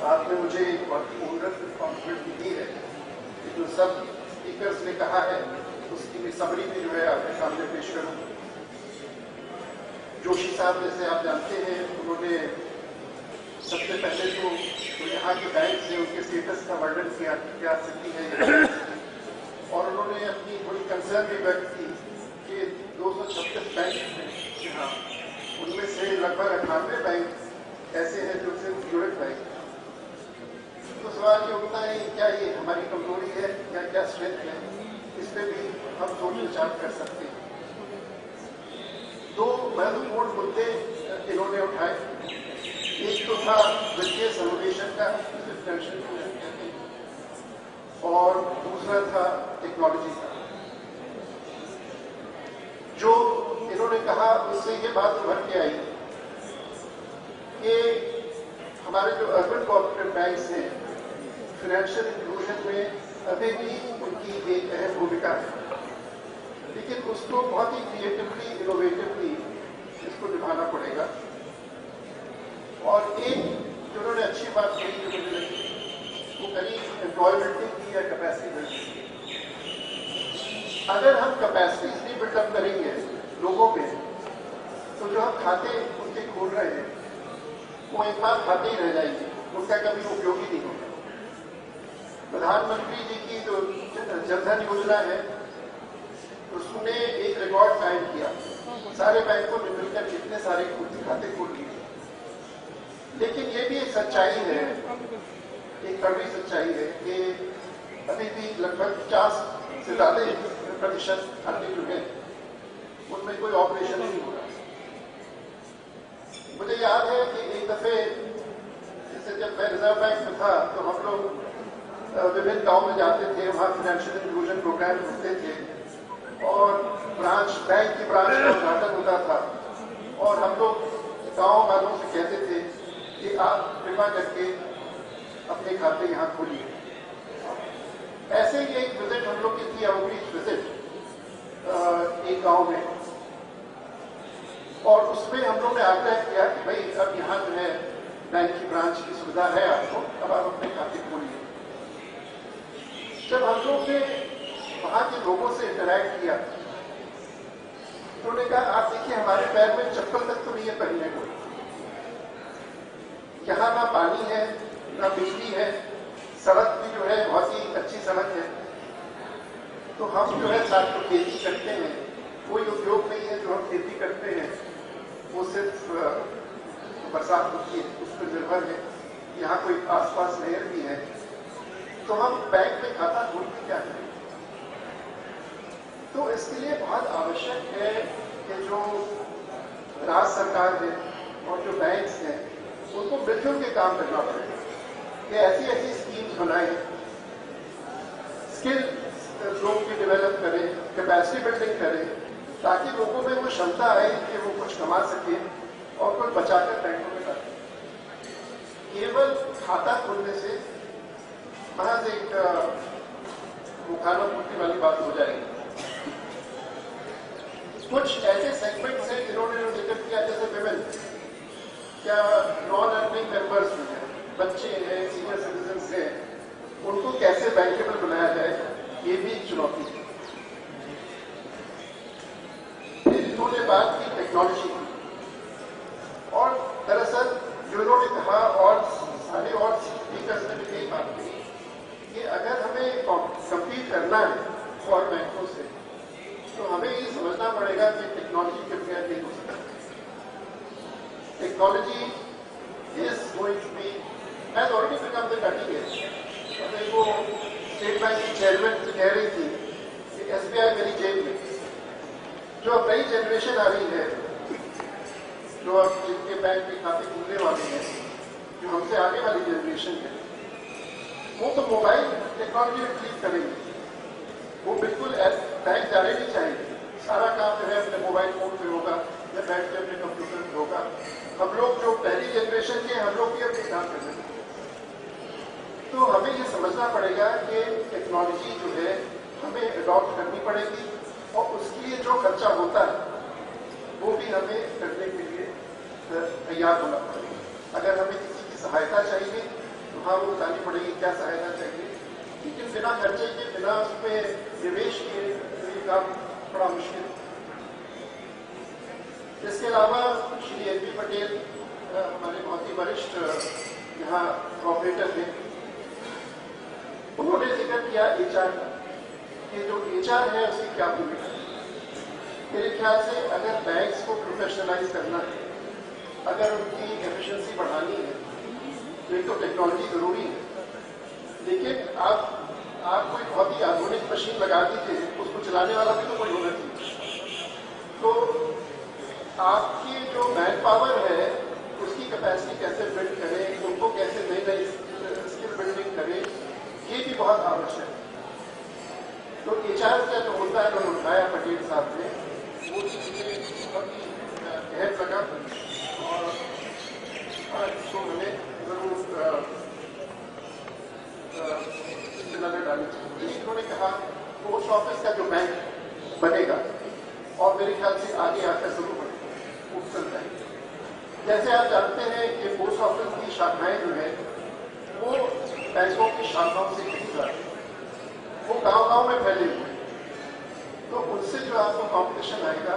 आपने मुझे एक बहुत ओनरस रिस्पॉन्सिबिलिटी दी है। जो सब स्पीकर्स ने कहा है उसकी समरी में जो है आपके सामने पेश करूँ। जोशी साहब जैसे आप जानते हैं, उन्होंने सबसे पहले तो यहाँ के बैंक से उनके स्टेटस का वर्णन किया, क्या स्थिति है, और उन्होंने अपनी थोड़ी कंसर्न भी व्यक्त की कि 236 बैंक हैं यहाँ, उनमें से लगभग 98 बैंक ऐसे हैं जो सिर्फ यूनिट बैंक। तो सवाल ये उठता है क्या ये हमारी कमजोरी है या क्या स्ट्रेंथ है, इस पर भी हम सोच विचार कर सकते हैं। दो महत्वपूर्ण मुद्दे इन्होंने उठाए। एक तो था वित्तीय समावेशन का, और दूसरा था टेक्नोलॉजी का। जो इन्होंने कहा उससे ये बात उभर के आई कि हमारे जो अर्बन कोऑपरेटिव बैंक्स हैं, फाइनेंशियल इंक्लूजन में अभी भी उनकी एक अहम भूमिका है, लेकिन उसको बहुत ही क्रिएटिवली, इनोवेटिवली इसको निभाना पड़ेगा। और एक जो उन्होंने अच्छी बात कही जो मुझे लगी, वो करी एम्प्लॉयबिलिटी की या कैपेसिटी बिल्डिंग की। अगर हम कैपेसिटीज नहीं बिल्डअप करेंगे लोगों में, तो जो हम खाते उनके खोल रहे हैं वो एक बार खाते ही रह जाएंगे, उनका कभी उपयोग ही नहीं होगा। प्रधानमंत्री जी की जो जनधन योजना है उसने एक रिकॉर्ड कायम किया, सारे बैंकों ने मिलकर कितने सारे खाते खोल लिए। लेकिन ये भी एक सच्चाई है, एक कड़वी सच्चाई है कि अभी भी लगभग 50 से ज्यादा प्रतिशत खाते जो है उनमें कोई ऑपरेशन नहीं हो रहा। मुझे याद है कि एक दफे जैसे जब मैं रिजर्व बैंक में था तो हम लोग विभिन्न गांव में जाते थे, वहां फाइनेंशियल इंक्लूजन प्रोग्राम होते थे और बैंक की ब्रांच का उद्घाटन होता था, और हम लोग गांव वालों से कहते थे कि आप कृपा करके अपने खाते यहाँ खोलिए। ऐसे ही एक विजिट हम लोग की थी, आउटरीच विजिट एक गांव में, और उसमें हम लोग ने आग्रह किया कि भाई अब यहाँ जो है बैंक की ब्रांच की सुविधा है आपको, अब आप अपने खाते खोलिए। जब हम लोग ने वहां के लोगों से इंटरैक्ट किया, उन्होंने कहा आप देखिए हमारे पैर में चप्पल तक तो नहीं है पहनने को, यहाँ ना पानी है ना बिजली है, सड़क भी जो है बहुत ही अच्छी सड़क है। तो हम जो है साथ में खेती करते हैं, कोई उद्योग नहीं है जो हम खेती करते हैं, वो सिर्फ बरसात होती है उस पर निर्भर है। यहाँ कोई आसपास नहर भी है, तो हम बैंक में खाता खोल के क्या करें। तो इसके लिए बहुत आवश्यक है कि जो राज्य सरकार है और जो बैंक्स हैं उनको मिलजुल के काम करना पड़ेगा कि ऐसी ऐसी स्कीम्स बनाएं, स्किल लोगों की डेवलप करें, कैपेसिटी बिल्डिंग करें, ताकि लोगों में वो क्षमता आए कि वो कुछ कमा सके और कुछ बचाकर बैंकों में रखें। केवल खाता खोलने से महज एक मुखानापूर्ति वाली बात हो जाएगी। कुछ ऐसे सेगमेंट्स हैं जिन्होंने जिक्र किया, जैसे विमेन या नॉन अर्निंग मेंबर्स जो हैं, बच्चे हैं, सीनियर सिटीजन्स हैं, उनको कैसे बैंकेबल बनाया जाए, ये भी एक चुनौती है। इन्होंने बात की टेक्नोलॉजी की, और दरअसल जो इन्होंने कहा और सारे और स्पीकर्स ने भी यही बात की कि अगर हमें कम्पीट करना है और बैंकों से, तो हमें ये समझना पड़ेगा कि टेक्नोलॉजी के बगैर नहीं हो सकता। Technology is going to be has already become the cutting edge. वो स्टेट बैंक की चेयरमैन कह रही थी कि SBI मेरी जेब में। जो अब नई जनरेशन आ रही है, जो अब जिनके बैंक के खाते खुलने वाले हैं, जो हमसे आगे वाली जनरेशन है, वो तो मोबाइल टेक्नोलॉजी में क्लिक करेंगे, वो बिल्कुल बैंक जाने नहीं चाहेंगे। सारा काम जो है अपने मोबाइल फोन पे होगा या बैठ के अपने कंप्यूटर पे होगा। हम लोग जो पहली जनरेशन के, हम लोग भी अपने काम कर रहे हैं। तो हमें ये समझना पड़ेगा कि टेक्नोलॉजी जो है हमें अडॉप्ट करनी पड़ेगी, और उसके लिए जो खर्चा होता है वो भी हमें करने के लिए तैयार होना पड़ेगा। अगर हमें किसी की सहायता चाहिए तो हाँ वो बतानी पड़ेगी क्या सहायता चाहिए, लेकिन बिना खर्चे के, बिना उसमें निवेश के ये काम बड़ा मुश्किल। इसके अलावा श्री एन पी पटेल हमारे बहुत ही वरिष्ठ यहाँ ऑपरेटर थे, उन्होंने जिक्र किया एचआर का, कि जो एचआर है उसकी क्या भूमिका है। मेरे ख्याल से अगर बैंक्स को प्रोफेशनलाइज करना है, अगर उनकी एफिशिएंसी बढ़ानी है, तो एक तो टेक्नोलॉजी जरूरी है, लेकिन आप कोई बहुत ही आधुनिक मशीन लगा दीजिए, उसको चलाने वाला भी तो कोई होना चाहिए। तो आपकी जो मैन पावर है उसकी कैपेसिटी कैसे बिल्ड करें, उनको कैसे नई नई स्किल बिल्डिंग करें, ये भी बहुत आवश्यक है। तो एचआर का जो मुद्दा है उन्होंने उठाया पटेल साहब ने, वो चीजें बहुत ही गहर लगा और इसको हमें जरूर नजर डालनी चाहिए। उन्होंने कहा पोस्ट ऑफिस का जो बैंक बनेगा, और मेरे ख्याल से आगे आकर जरूर बनेगा, उत्तर बैंक। जैसे आप जानते हैं कि पोस्ट ऑफिस की शाखाएं जो है वो बैंकों की शाखाओं से नहीं जाती, वो गांव-गांव में फैले हुए हैं। तो उनसे जो आपको कॉम्पिटिशन आएगा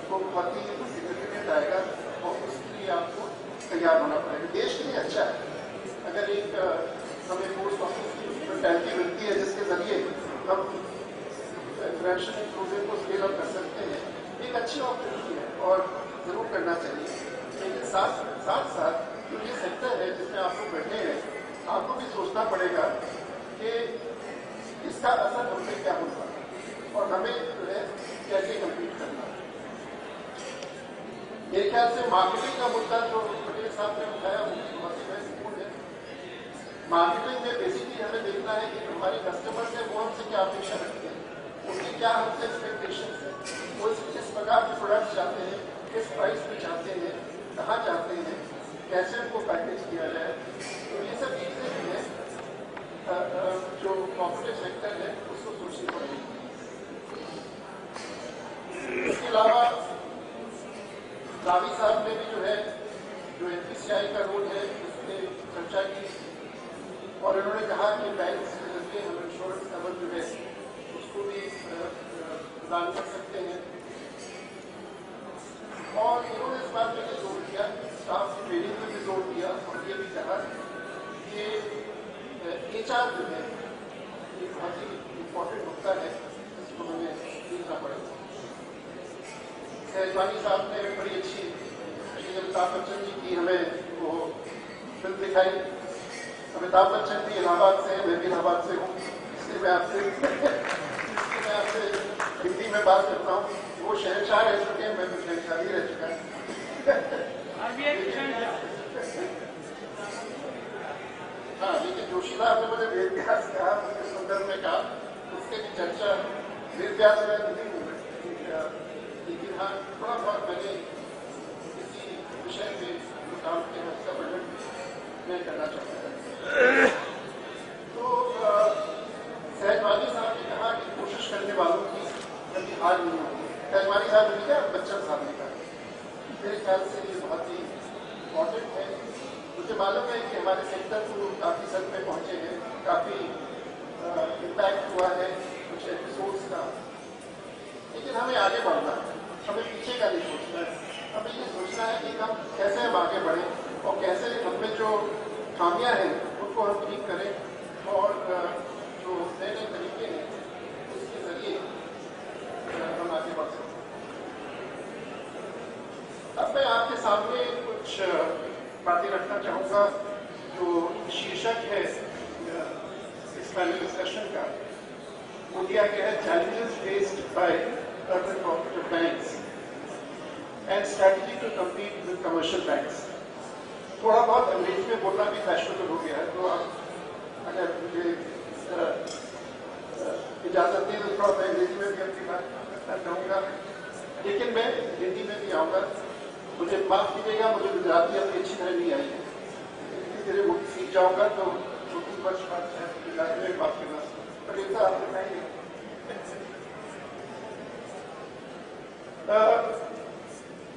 वो बहुत ही सिग्निफिकेंट आएगा, और उसके लिए आपको तैयार होना पड़ेगा। देश के लिए अच्छा है अगर एक हमें पोस्ट ऑफिस की टैंकी मिलती है जिसके जरिए हम फाइनेंशियल इंक्लूजन को स्केल अप कर सकते हैं, एक अच्छी अपॉर्चुनिटी है और जरूर करना चाहिए। लेकिन साथ साथ जो ये सेक्टर है जिसमें आप लोग बैठे हैं, आपको भी सोचना पड़ेगा कि इसका असर हम पे क्या होगा और हमें जो है कैसे कम्पीट करना है। मेरे ख्याल से मार्केटिंग का मुद्दा जो पटेल साहब ने उठाया वो बहुत ही महत्वपूर्ण है। मार्केटिंग में बेसिकली हमें देखना है कि हमारे कस्टमर्स हैं वो हमसे क्या अपेक्षा रखते हैं, उनकी क्या हमसे एक्सपेक्टेशन है, वो किस प्रकार के प्रोडक्ट चाहते हैं, किस प्राइस में चाहते हैं, कहाँ चाहते हैं, कैसे उनको पैकेज किया जाए। तो ये सब चीजें जो है जो कॉर्पोरेट सेक्टर है उसको सोचनी पड़ेगी। इसके अलावा रावी साहब ने भी जो है जो एनपीसीआई का रोल है उस पर चर्चा की, और उन्होंने कहा कि बैंक के जरिए हम इंश्योरेंस कवर जो है उसको भी प्रदान कर सकते हैं। और इन्होंने इस बात पर जोर दिया, स्टाफ की ट्रेनिंग पर भी जोर दिया, और ये भी कहा कि एचआर जो है ये बहुत ही इम्पोर्टेंट मुद्दा है, इसको हमें देखना पड़ेगा। सहजवानी साहब ने बड़ी अच्छी श्री अमिताभ बच्चन जी की हमें वो फिल्म दिखाई। अमिताभ बच्चन भी इलाहाबाद से, मैं भी इलाहाबाद से हूँ, इसलिए मैं आपसे हिंदी में बात करता हूँ। वो शहनशाह रह चुके हैं, मैं तो शहनशाह ही रह चुका है। हाँ, लेकिन जोशी साहब ने मुझे वेद व्यास कहा, मुझे संदर्भ में कहा, उसके भी चर्चा वेद व्यास में नहीं हूँ, लेकिन हाँ थोड़ा बहुत मैंने किसी विषय में जो काम किया उसका वर्णन मैं करना चाहता था। तो सहजवानी साहब ने कहा कि कोशिश करने वालों की कभी हार नहीं होती। सहजवानी साहब ने कहा, बच्चन साहब ने कहा, मेरे ख्याल से ये बहुत ही इम्पोर्टेंट है। मुझे मालूम है कि हमारे सेक्टर को काफ़ी सद में पहुँचे हैं, काफ़ी इम्पैक्ट हुआ है कुछ एपिसोड्स का, लेकिन हमें आगे बढ़ना है, हमें पीछे का नहीं सोचना है। हमें ये सोचना है कि हम कैसे हम आगे बढ़ें और कैसे हमें जो खामियां हैं उनको हम ठीक करें, और जो नए नए तरीके हैं उसके जरिए हम आगे बढ़ सकते हैं। अब मैं आपके सामने कुछ बातें रखना चाहूँगा। जो शीर्षक है इस पैनल डिस्कशन का, वो दिया गया है challenges faced by urban cooperative banks and strategy to compete with commercial banks. थोड़ा बहुत अंग्रेजी में बोलना भी फैशनेबल हो गया है, तो आप अगर मुझे इजाज़त दें तो थोड़ा मैं अंग्रेजी में भी अपनी बात करना चाहूँगा, लेकिन मैं हिंदी में भी आऊँगा। मुझे माफ़ कीजिएगा, मुझे गुजराती अपनी अच्छी तरह नहीं आई है, धीरे धीरे वो सीख जाऊँगा, तो 2-3 वर्ष बाद गुजराती में बात करना पड़ेगा। आप बताइए।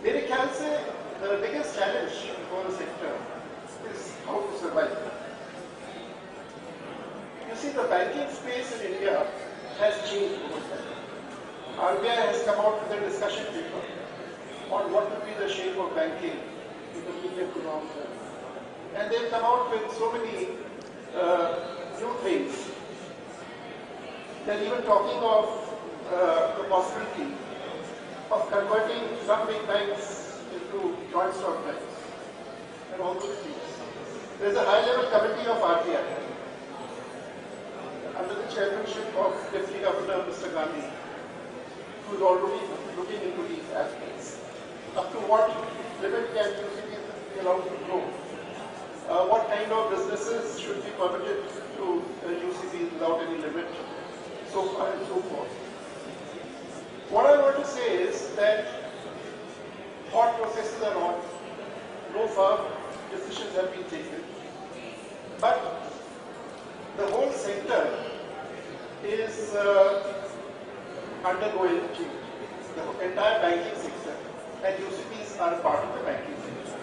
मेरे ख्याल से the biggest challenge for the sector is how to survive. the banking space in India has changed over time. RBI has come out with a discussion paper on what will be the shape of banking in the medium to long term. And they've come out with so many new things. They're even talking of the possibility of converting some big banks into joint stock banks and all those things. There's a high-level committee of RBI under the chairmanship of Deputy Governor Mr. Gandhi, who is already looking into these aspects. Up to what limit can UCBs be allowed to grow? What kind of businesses should be permitted to UCBs without any limit? So far and so forth. What I want to say is that thought processes are on, no firm decisions have been taken, but the whole sector is undergoing change. The entire banking sector and UCBs are part of the banking sector.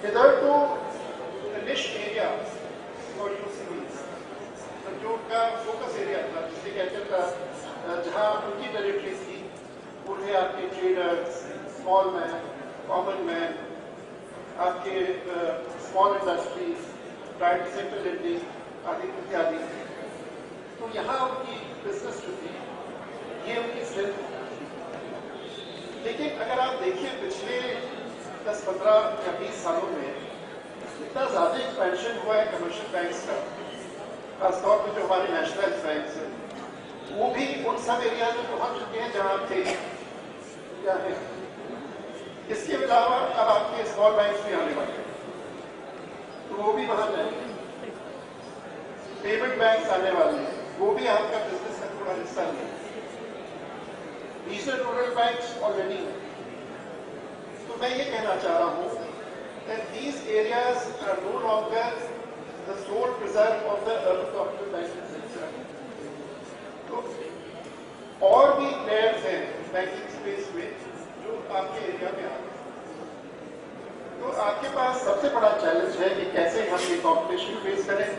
Hitherto, the niche area for UCBs, जो उनका focus area था, जिसे कहते था जहाँ उनकी territories थी, उन्हें आपके traders, small man, common man, आपके small industries, private sector lending आदि इत्यादि, तो यहाँ उनकी बिजनेस जो थी, ये उनकी स्ट्रेंथ थी। लेकिन अगर आप देखिए पिछले 10, 15 या 20 सालों में इतना ज़्यादा एक्सपेंशन हुआ है कमर्शियल बैंक्स का, खासतौर पर जो हमारे नेशनल बैंक्स हैं, वो भी उन सब एरिया में पहुंच चुके हैं जहां थे क्या है। इसके अलावा अब आपके स्मॉल बैंक्स भी आने वाले हैं, तो वो भी वहां जाएंगे। पेमेंट बैंक्स आने वाले हैं, वो भी आपका बिजनेस का थोड़ा हिस्सा लेंगे। रीजनल रूरल बैंक्स ऑलरेडी है। तो मैं ये कहना चाह रहा हूं that these areas are no longer the sole preserve of the urban cooperative banking sector. तो और भी प्लेयर्स हैं बैंकिंग स्पेस में जो आपके एरिया में आ गए। तो आपके पास सबसे बड़ा चैलेंज है कि कैसे हम ये कॉम्पिटिशन फेस करें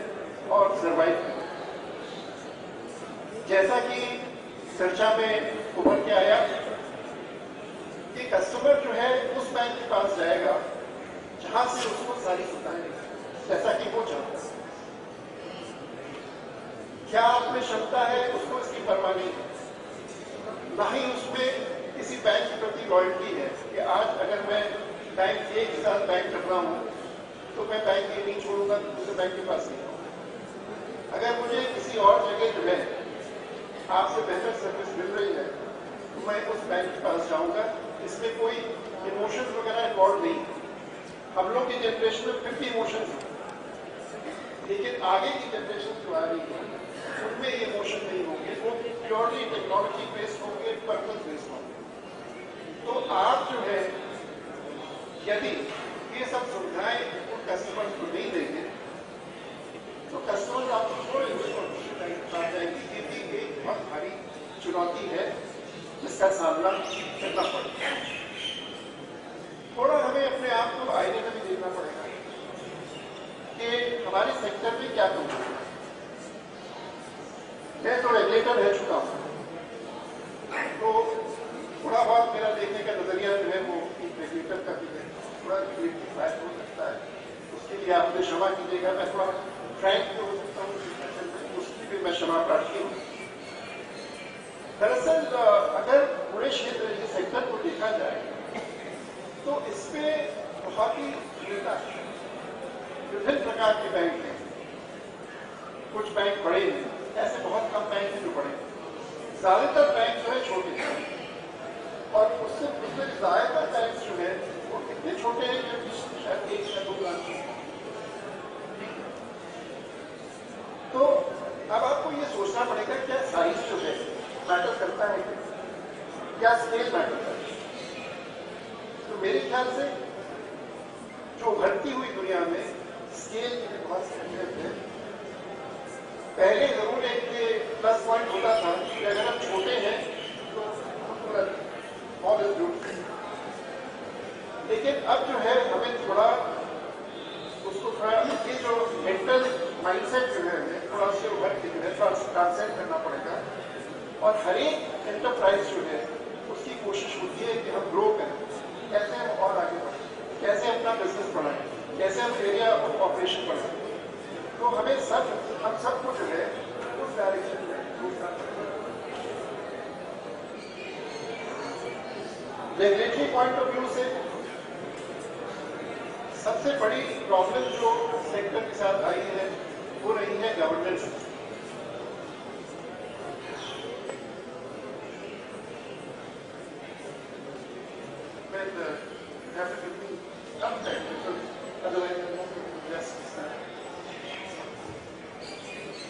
और सर्वाइव करें। जैसा कि चर्चा में उभर के आया कि कस्टमर जो है उस बैंक के पास जाएगा जहां से उसको सारी सुविधाएं जैसा कि वो चाहता है। क्या आपमें क्षमता है, उसको इसकी परवाह नहीं है, ना ही उसमें किसी बैंक के प्रति लॉयल्टी है कि आज अगर मैं बैंक ए के साथ बैंक कर रहा हूं तो मैं बैंक ए नहीं छोड़ूंगा, दूसरे बैंक के पास नहीं जाऊंगा। अगर मुझे किसी और जगह जो है आपसे बेहतर सर्विस मिल रही है तो मैं उस बैंक के पास जाऊंगा। इसमें कोई इमोशंस वगैरह इन्वॉल्व नहीं। हम लोग की जनरेशन में फिर भी इमोशंस हैं, लेकिन आगे की जनरेशन जो आ रही है उनमें ये इमोशन नहीं होंगे, वो प्योरली टेक्नोलॉजी बेस्ड होंगे, पर्पस बेस्ड होंगे। तो आप जो है यदि ये सब सुविधाएं उन कस्टमर्स को नहीं देंगे तो कस्टमर्स आपको छोड़ेंगे और दूसरे बैंक के पास जाएंगे। ये भी एक बहुत भारी चुनौती है जिसका सामना करना पड़ेगा। थोड़ा हमें अपने आप को आईने में भी देखना पड़ेगा कि हमारे सेक्टर में क्या कमी है। मैं तो रेगुलेटर रह चुका हूं, तो थोड़ा बहुत मेरा देखने का नजरिया जो है वो एक रेगुलेटर का भी है, थोड़ा क्रिएटिव बात हो सकता है, उसके लिए आप मुझे क्षमा कीजिएगा। मैं थोड़ा फ्रैंक हो सकता हूँ, उसकी भी मैं क्षमा प्रार्थी हूँ। दरअसल अगर पूरे क्षेत्र के सेक्टर को देखा जाए तो इसमें बहुत ही भिन्नता है। विभिन्न प्रकार के बैंक हैं, कुछ बैंक बड़े हैं, ऐसे बहुत कम बैंक हैं जो बड़े हैं। ज्यादातर बैंक जो है छोटे हैं और उससे ज्यादातर बैंक जो है वो कितने छोटे हैं कि शायद 1 या 2 लाख। तो अब आपको ये सोचना पड़ेगा क्या साइज जो है मैटर करता है, क्या स्केल मैटर करता है। तो मेरे ख्याल से जो उभरती हुई दुनिया में स्केल की बहुत अहमियत है। पहले जरूर एक प्लस पॉइंट होता था कि अगर हम छोटे हैं तो बहुत जरूरत है, लेकिन अब जो है हमें थोड़ा उसको थोड़ा ये जो मेंटल माइंडसेट जो है हमें थोड़ा हर एक एंटरप्राइज जो है उसकी कोशिश होती है कि हम ग्रो करें, कैसे हम और आगे बढ़ें, कैसे अपना बिजनेस बढ़ाएं, कैसे हम एरिया ऑफ ऑपरेशन बढ़ाएं। तो हमें हम सबको जो है उस डायरेक्शन में रेगुलेटरी पॉइंट ऑफ व्यू से सबसे बड़ी प्रॉब्लम जो सेक्टर के साथ आई है वो रही है governance.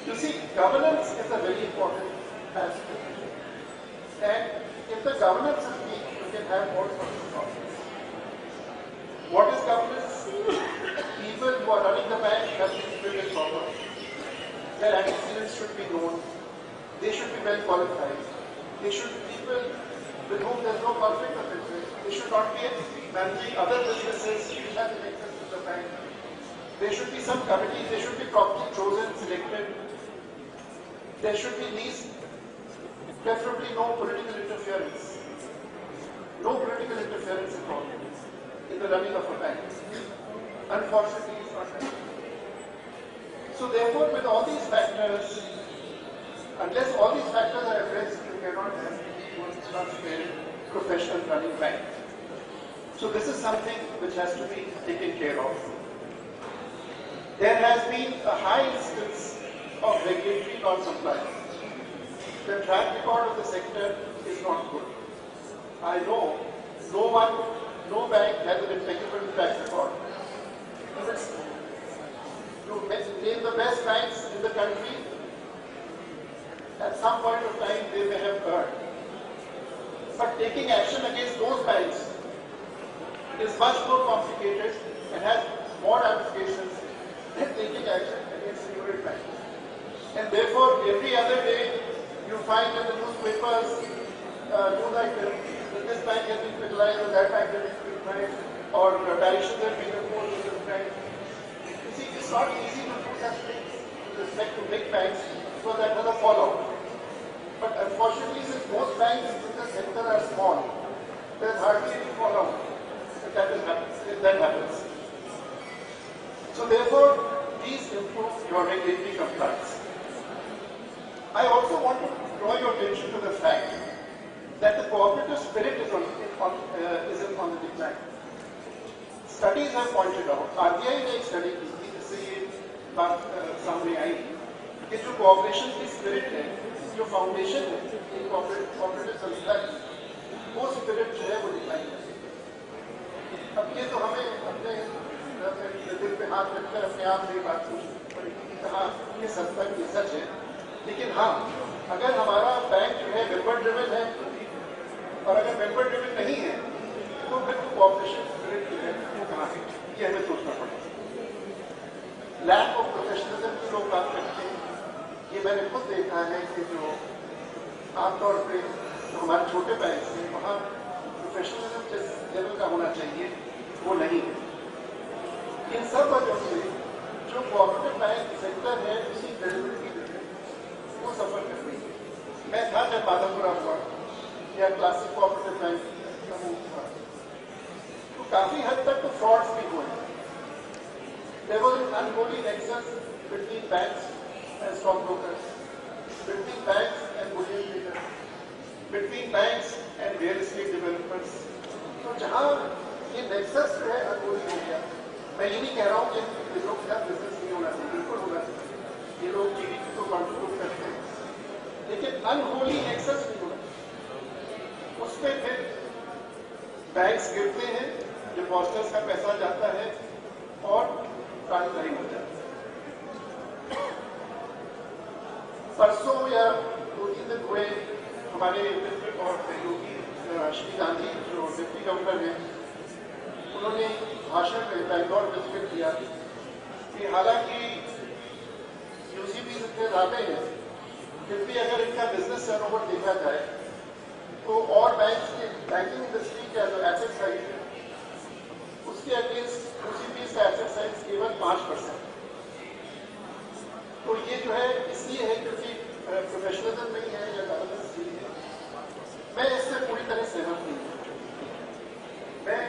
You see, governance is a very important aspect, and if the governance is weak, you can have all sorts of problems. What is governance? People who are running the bank have to be treated properly. Their antecedents should be known. They should be well qualified. They should be people with whom there is no conflict of interest. They should not be managing other businesses which have an access to the bank. There should be some committee. They should be properly chosen, selected. There should be preferably no political interference. No political interference at all in the running of a bank. Unfortunately, it's not happening. So therefore, with all these factors, unless all these factors are addressed, you cannot have one transparent professional running bank. So this is something which has to be taken care of. There has been a high instance of regulatory non-compliance. The track record of the sector is not good. I know no bank has an impeccable track record. To name the best banks in the country, at some point of time they may have earned. But taking action against those banks is much more complicated and has more ramifications than taking action against single banks. And therefore, every other day, you find in the newspapers, that this bank has been criticized, or that bank has been criticized, or directions have been imposed to this bank. You see, it's not easy to do such things with respect to big banks, because that has a fallout. But unfortunately, since most banks in the sector are small, there is hardly any fallout if that happens. So therefore, please improve your regulatory compliance. I also want to draw your attention to the fact that the cooperative spirit is on the decline. Studies have pointed out, RBI ने एक study की थी जिससे ये बात सामने आई कि जो कोऑपरेशन की स्पिरिट है, जो फाउंडेशन है एक कोऑपरेटिव संस्था की, वो स्पिरिट जो है वो डिक्लाइन है। अब ये तो हमें अपने दिल पे हाथ रखकर अपने आप से बात सोचनी पड़ेगी कि कहाँ ये सच है। लेकिन हाँ, अगर हमारा बैंक जो है मेंबर ड्रिवन है और अगर मेंबर ड्रिवन नहीं है तो फिर कोऑपरेशन स्पिरिट जो है वो कहाँ है, ये हमें सोचना पड़ेगा। लैक ऑफ प्रोफेशनलिज्म की लोग बात करते हैं, ये मैंने खुद देखा है कि जो आमतौर पे हमारे छोटे बैंक हैं वहाँ प्रोफेशनलिज्म जिस लेवल का होना चाहिए वो नहीं है। इन सब वजहों से जो कोऑपरेटिव बैंक सेक्टर है उसकी क्रेडिबिलिटी वो सफर कर रही है। मैं था जब बादलपुरा हुआ या क्लासिक कोऑपरेटिव बैंक हुआ तो काफी हद तक तो फ्रॉड्स भी हुए। There was an unholy nexus between banks and stockbrokers, between banks and bullion traders, between banks and real estate developers. तो जहाँ ये नेक्सस जो है अनहोली हो गया, मैं ये नहीं कह रहा हूँ कि ये लोग का बिजनेस नहीं होना चाहिए, बिल्कुल होना चाहिए। ये लोग जीडीपी को कंट्रीब्यूट करते हैं, लेकिन अनहोली नेक्सस नहीं होना चाहिए। उस पर फिर बैंक्स गिरते हैं, डिपॉजिटर्स का पैसा जाता है और ट्रांसफरिंग हो जाता है। परसों या 2-3 दिन हुए हमारे और सहयोगी श्री गांधी जो डिप्टी गवर्नर हैं, उन्होंने भाषण में बैंगलोर विजिट किया कि हालांकि यूसीबी इतने ज़्यादा हैं, फिर भी अगर इनका बिजनेस टर्नओवर देखा जाए तो और बैंकिंग इंडस्ट्री का जो एसेट साइज है उसके अगेंस्ट यूसीबी का एसेट साइज केवल 5%। तो ये जो है इसलिए है क्योंकि प्रोफेशनलिज्म नहीं है या गवर्नेंस नहीं है, मैं इससे पूरी तरह सहमत नहीं हूँ। मैं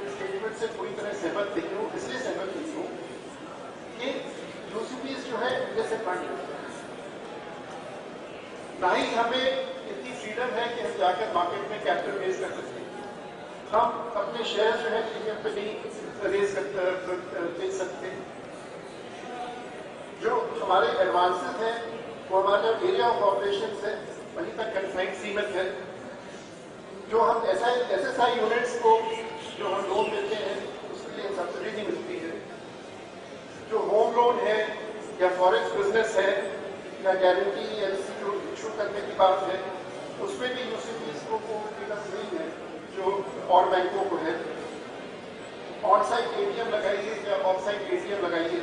इस स्टेटमेंट से पूरी तरह सहमत नहीं हूँ। इसलिए सहमत नहीं हूँ कि यूसीपीज जो है इंडिया से फंड लेते हैं, ना ही हमें इतनी फ्रीडम है कि हम जाकर मार्केट में कैपिटल रेज कर सकते हैं। हम अपने शेयर जो है प्रीमियम पे नहीं रेज बेच सकते। जो हमारे एडवांसेस हैं वो हमारा एरिया ऑफ ऑपरेशन है वहीं तक कन्फाइंड सीमित है। जो हम एसएसआई यूनिट्स को जो हम लोन देते हैं उसके लिए सब्सिडी नहीं मिलती है। जो होम लोन है या फॉरेक्स बिजनेस है या गारंटी एलसी जो इशू करने की बात है उसमें भी यूसीपीज को फ्रीडम नहीं है जो और बैंकों को है। ऑन साइट एटीएम लगाइए या ऑफ साइट एटीएम लगाइए,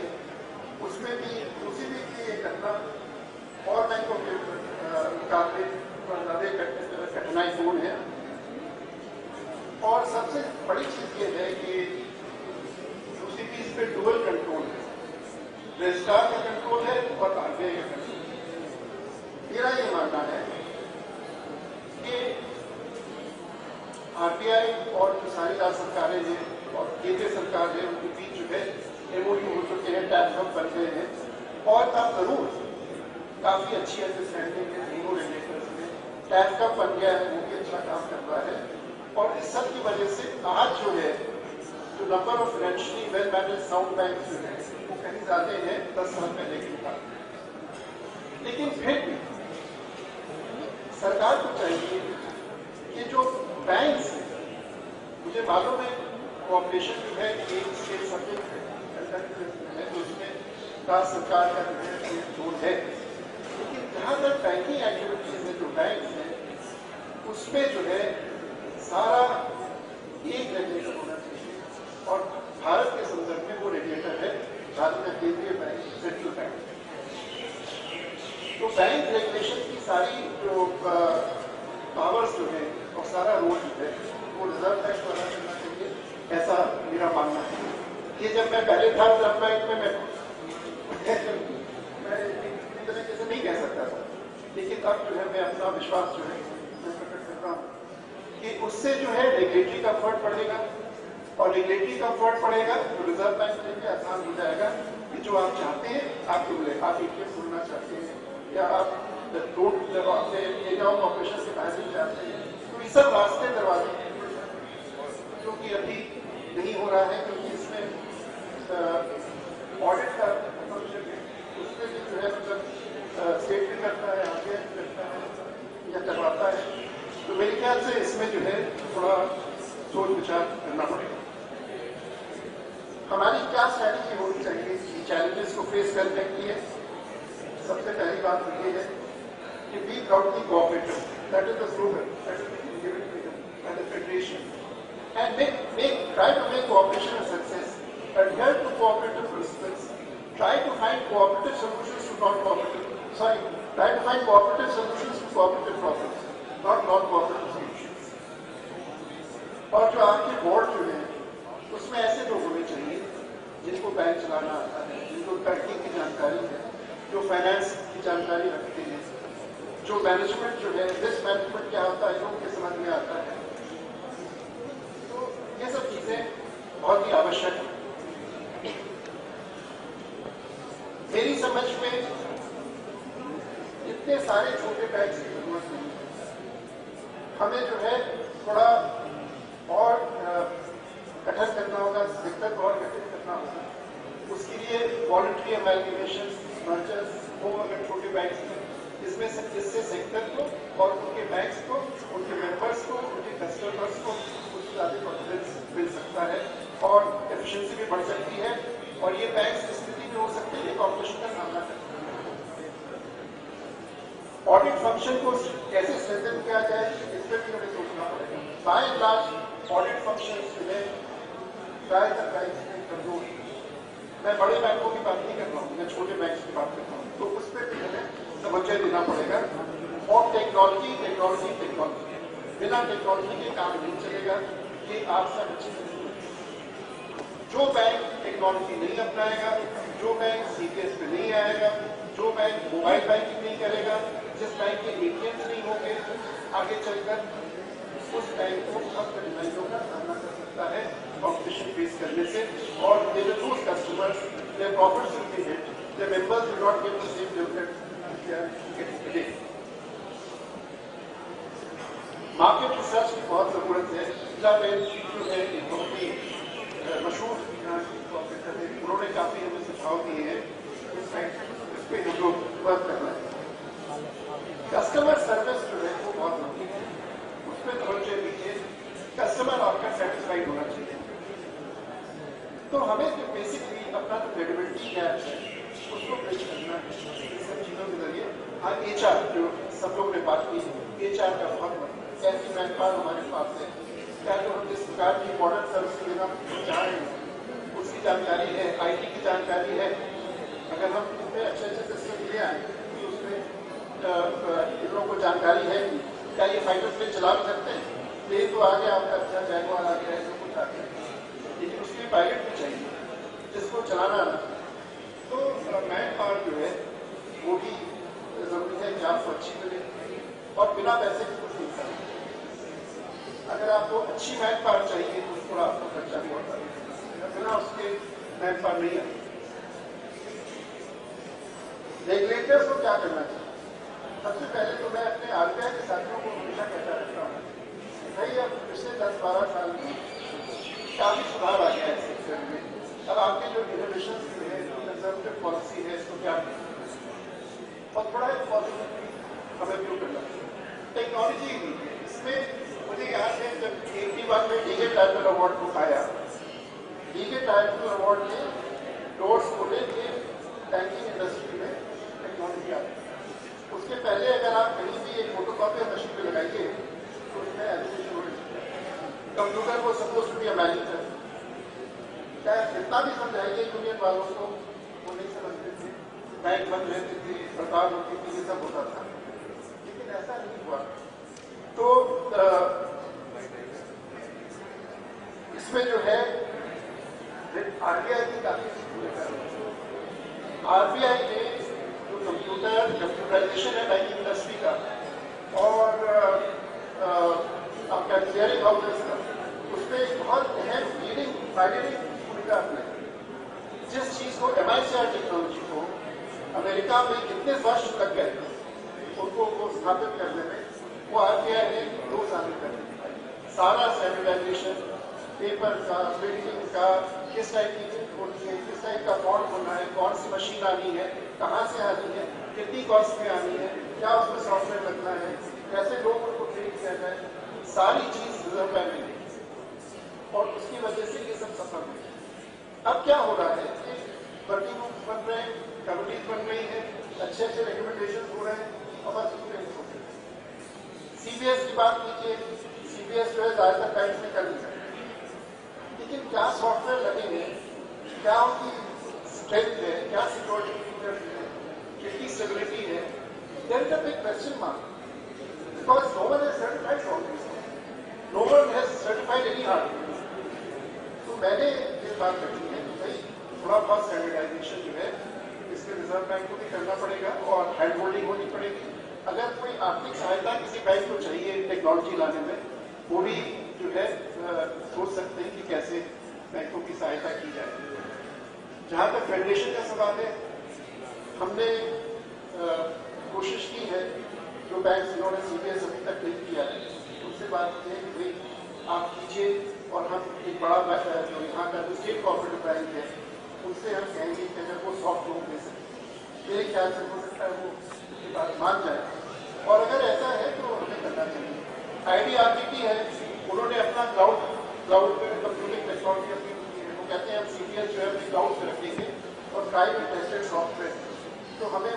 उसमें भी यूसीपी की ये करना और बैंकों के मुकाबले ज्यादा कठिनाईपूर्ण है। और सबसे बड़ी चीज ये है कि यूसीपीज पे डुअल कंट्रोल है, रजिस्ट्रार का कंट्रोल है और आरबीआई का कंट्रोल है। मेरा ये मानना है कि आरबीआई और जो सारी राज्य सरकारें हैं और केंद्रीय सरकार है उनके बीच जो है एमओयू हो चुके हैं, टैक्स हब बन गए हैं और अब जरूर काफी अच्छी अंडरस्टैंडिंग है तीनों रेगुलेटर्स में। टैक्स हब बन गया है, वो भी अच्छा काम कर रहा है और इस सब की वजह से आज जो है जो number of financially well manage sound bank जो है वो कहीं ज्यादा है 10 साल पहले के मुकाबले। लेकिन फिर भी सरकार को चाहिए कि जो बैंक है, मुझे मालूम है कोऑपरेशन जो है एक स्टेट सब्जेक्ट है उसमें राज्य सरकार का जो है जोड़ है, लेकिन जहां तक बैंकिंग एक्टिविटीज है जो बैंक है उसमें जो है सारा एक रेगुलेटर होना चाहिए और भारत के संदर्भ में वो रेगुलेटर है भारत का केंद्रीय बैंक सेंट्रल बैंक। तो बैंक रेगुलेशन की सारी जो पावर्स जो है और सारा रोल जो है वो रिजर्व बैंक को अदा करना चाहिए, ऐसा मेरा मानना है। ये जब मैं पहले था रिजर्व बैंक में मैं इस तरीके से नहीं कह सकता था, लेकिन अब जो है मैं अपना विश्वास जो है मैं प्रकट कर रहा हूँ कि उससे जो है रेगुलेटरी का फर्क पड़ेगा और रेगुलेटरी का फर्क पड़ेगा तो रिजर्व बैंक के लिए आसान हो जाएगा कि जो आप चाहते हैं आप आप एटीएम खोलना चाहते हैं या आप रोड जब आपने एरिया ऑफ ऑपरेशन से बाहर नहीं चाहते हैं तो ये सब रास्ते दरवाजे जो कि अभी नहीं हो रहा है क्योंकि इसमें ऑडिट का फंक्शन है, उसमें भी जो है मतलब स्टेट भी करता है, आरबीआई भी करता है या करवाता है। तो मेरे ख्याल से इसमें जो है थोड़ा सोच विचार करना पड़ेगा। हमारी क्या स्ट्रैटेजी होनी चाहिए चैलेंजेस को फेस करने के लिए? सबसे पहली बात तो ये है कि be proudly cooperative, that is the slogan that is given by the federation and try to make cooperation a success, adhere to cooperative principles, try to find cooperative solutions to try to find cooperative solutions to cooperative problems, not non-cooperative solutions. और जो आपके board जो है उसमें ऐसे लोग होने चाहिए जिनको बैंक चलाना आता है, जिनको बैंकिंग की जानकारी है, जो फाइनेंस की जानकारी रखते हैं, जो मैनेजमेंट जो है रिस्क मैनेजमेंट क्या होता है लोगों के समझ में आता है। ये सब चीजें बहुत ही आवश्यक है। मेरी समझ में इतने सारे छोटे बैंक्स की जरूरत नहीं है। हमें जो है थोड़ा और गठन करना होगा, दिक्कत और गठित करना होगा। उसके लिए वॉलंटरी अमेलगेमेशन मर्जर्स हो अगर छोटे बैंक्स में, इसमें से इससे सेक्टर को और उनके बैंक्स को, उनके मेंबर्स को, उनके कस्टमर्स को ज्यादा कॉन्फिडेंस मिल सकता है और एफिशिएंसी भी बढ़ सकती है और ये बैंक स्थिति में हो सकती है कॉम्पिटिशन का सामना कर सकते हैं। ऑडिट फंक्शन को कैसे स्ट्रेंथन किया जाए इस पर भी हमें सोचना पड़ेगा। By and large audit function जो है ज्यादातर बैंक में कमजोर है। मैं बड़े बैंकों की बात नहीं कर रहा हूँ, मैं छोटे बैंक की बात कर रहा हूँ, तो उस पर भी हमें तवज्जो देना पड़ेगा। और टेक्नोलॉजी टेक्नोलॉजी टेक्नोलॉजी, बिना टेक्नोलॉजी के काम नहीं चलेगा, ये आप सब अच्छी जो बैंक टेक्नोलॉजी नहीं अपनाएगा, जो बैंक सीपीएस पे नहीं आएगा, जो बैंक मोबाइल बैंकिंग नहीं करेगा, जिस बैंक के एटीएम नहीं होंगे, आगे चलकर उस बैंक को बहुत कठिनाइयों का सामना कर सकता है कॉम्पिटिशन फेस करने से, और they will lose customers, their profits will be hit, their members will not get the same dividend they are getting today. Market research की बहुत जरूरत है। जिला बैंक जो है एक बहुत ही मशहूर ऑपरेटर है, उन्होंने काफी हमें सुझाव दिए हैं, इस पे हम लोग वर्क करना है। कस्टमर सर्विस जो है वो बहुत जरूरी है, उस पर तवज्जो दीजिए, कस्टमर आपका सेटिस्फाइड होना चाहिए। तो हमें जो बेसिकली अपना जो क्रेडिबिलिटी गैप है उसको ब्रिज करना है इन सब चीजों के जरिए। हाँ, एचआर जो सब लोग ने बात की, एचआर का बहुत मतलब कैसी मैन पावर हमारे पास है, क्या जो हम जिस प्रकार की मॉडर्न सर्विस देना चाह रहे हैं उसकी जानकारी है, आईटी की जानकारी है। अगर हम इसमें अच्छे सिस्टम ले आए तो उसमें इन लोगों को जानकारी है कि क्या ये फाइटर प्लेन चला भी सकते हैं, प्लेन तो आ गया आपका, अच्छा जैगवार आ गया है, जो कुछ आ गया, लेकिन उसके लिए पायलट भी चाहिए जिसको चलाना आना। तो मैन पावर जो है वो भी जरूरी है कि आपको अच्छी मिले, और बिना पैसे की कुछ नहीं करना। अगर आपको अच्छी मैन पावर चाहिए तो थोड़ा आपको खर्चा भी होता है, बिना उसके मैन पावर नहीं आती। रेगुलेटर्स को क्या करना चाहिए? सबसे पहले तो मैं अपने आरबीआई के साथियों को हमेशा कहता रहता हूँ, भाई अब पिछले 10-12 साल में काफी सुधार आ गया है इस सेक्टर में। अब आपके जो इनोवेशन है, कंजर्वेटिव पॉलिसी है, इसको क्या और थोड़ा पॉजिटिव हमें व्यू करना चाहिए। टेक्नोलॉजी भी है इसमें। मुझे याद है जब एक ही बार में डीजे टाइगर अवार्ड को पाया, डीजे टाइगर अवार्ड ने डोर्स खोले कि बैंकिंग इंडस्ट्री में टेक्नोलॉजी आ गई। उसके पहले अगर आप कहीं भी एक फोटोकॉपी मशीन पे लगाइए तो उसमें एजुकेशन हो रही है, कंप्यूटर को suppose to be a magic है। चाहे जितना भी समझाइए यूनियन वालों को, वो नहीं समझते थे, बैंक बंद रहती थी, हड़ताल होती थी, ये सब होता था, लेकिन ऐसा नहीं हुआ। तो इसमें जो है आरबीआई की काफी भूमिका है। आरबीआई ने जो कंप्यूटराइजेशन है बैंकिंग इंडस्ट्री का और आपका क्लियरिंग हाउसेस का, उसमें एक बहुत अहम लीडिंग पायनियरिंग भूमिका अपनाई। जिस चीज को MICR टेक्नोलॉजी को अमेरिका में कितने वर्ष लग गए उनको स्थापित करने में, वो आरबीआई ने 2 साल कर दिया। सारा स्टैंडर्डाइजेशन पेपर का, प्रिंटिंग का, किस टाइप की प्रिंट होनी है, किस टाइप का फॉन्ट होना है, कौन सी मशीन आनी है, कहाँ से आनी है, कितनी कॉस्ट में आनी है, क्या उसमें सॉफ्टवेयर लगना है, कैसे लोग उनको ट्रेन किया जाए, सारी चीज रिजर्व बैंक में दी और उसकी वजह से ये सब सफल हुई। अब क्या हो रहा है कि वर्किंग ग्रुप बन रहे हैं, कमिटीज बन रही है, अच्छे रिकमेंडेशन हो रहे हैं, और बस सीबीएस की बात कीजिए, सीबीएस जो है ज्यादातर बैंक में कर दी जाए, लेकिन क्या सॉफ्टवेयर लगेंगे, क्या उनकी स्ट्रेंथ है, क्या सिक्योरिटी फीचर्स है, कितनी स्टेबिलिटी है, there is a big question mark, because no one has certified software, no one has certified any hardware. तो मैंने ये बात रखी है कि भाई थोड़ा बहुत स्टैंडर्डाइजेशन जो है इसमें रिजर्व बैंक को भी करना पड़ेगा और हैंड होल्डिंग होनी पड़ेगी। अगर कोई आर्थिक सहायता किसी बैंक को चाहिए टेक्नोलॉजी लाने में, वो भी जो है सोच सकते हैं कि कैसे बैंकों की सहायता की जाए। जहां तक फेडरेशन का सवाल है, हमने कोशिश की है, जो बैंक जिन्होंने सीबीएस अभी तक नहीं किया है उनसे बात की है कि भाई आप कीजिए, और हम एक बड़ा जो यहाँ का जो स्टेट कोऑपरेटिव बैंक है उनसे हम कहेंगे कि अगर वो सॉफ्ट लोन दे सकते, मेरे ख्याल से हो सकता है वो उसकी बात मान जाए, और अगर ऐसा है तो हमें करना चाहिए। IDRBT है, उन्होंने अपना क्लाउड कंप्यूटिंग टेक्नोलॉजी अपनी की है, वो कहते हैं हम सीपीएस जो है अपनी क्लाउड पे रखेंगे और ट्राई विद टेस्टेड सॉफ्टवेयर। तो हमें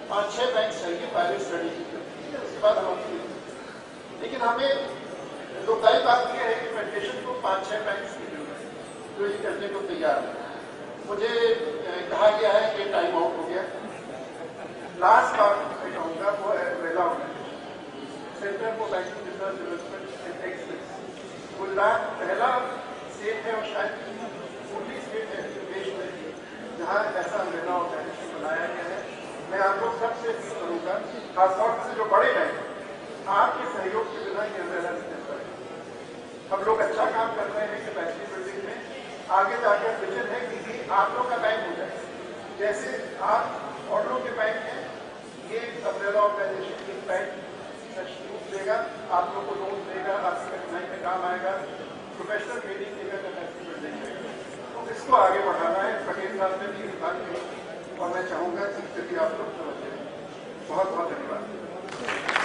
5-6 बैंक चाहिए पायलट स्टडी की, ठीक है, उसके बाद हम अपनी, लेकिन हमें तो कई बात यह है कि फेडरेशन को 5-6 बैंक की जरूरत है जो ये करने को तैयार है। मुझे कहा गया है कि टाइम आउट हो गया। लास्ट बात मैं कहूँगा वो है रेला centre for banking research development and excellence. Gujarat पहला स्टेट है और शायद जहाँ ऐसा अम्ब्रेला ऑर्गेनाइजेशन बनाया गया है, मैं आप लोग सबसे अपील करूंगा, खासतौर से जो बड़े बैंक, आपके सहयोग के बिना ये अम्ब्रेला नहीं चल पाएगा। हम लोग अच्छा काम कर रहे हैं कैपेसिटी बिल्डिंग में, आगे जाकर विजन है कि आप लोग का बैंक हो जाए। जैसे आप और लोग के बैंक हैं, ये अम्ब्रेला ऑर्गेनाइजेशन एक बैंक रूप देगा, आप लोग को लोन देगा, आपकी कठिनाई में काम आएगा, प्रोफेशनल ट्रेनिंग देगा, कैपेसिटी बिल्डिंग देगा। तो इसको आगे बढ़ाना है। पटेल साहब ने भी बात कही और मैं चाहूंगा कि आप लोग समझ लें। बहुत बहुत धन्यवाद।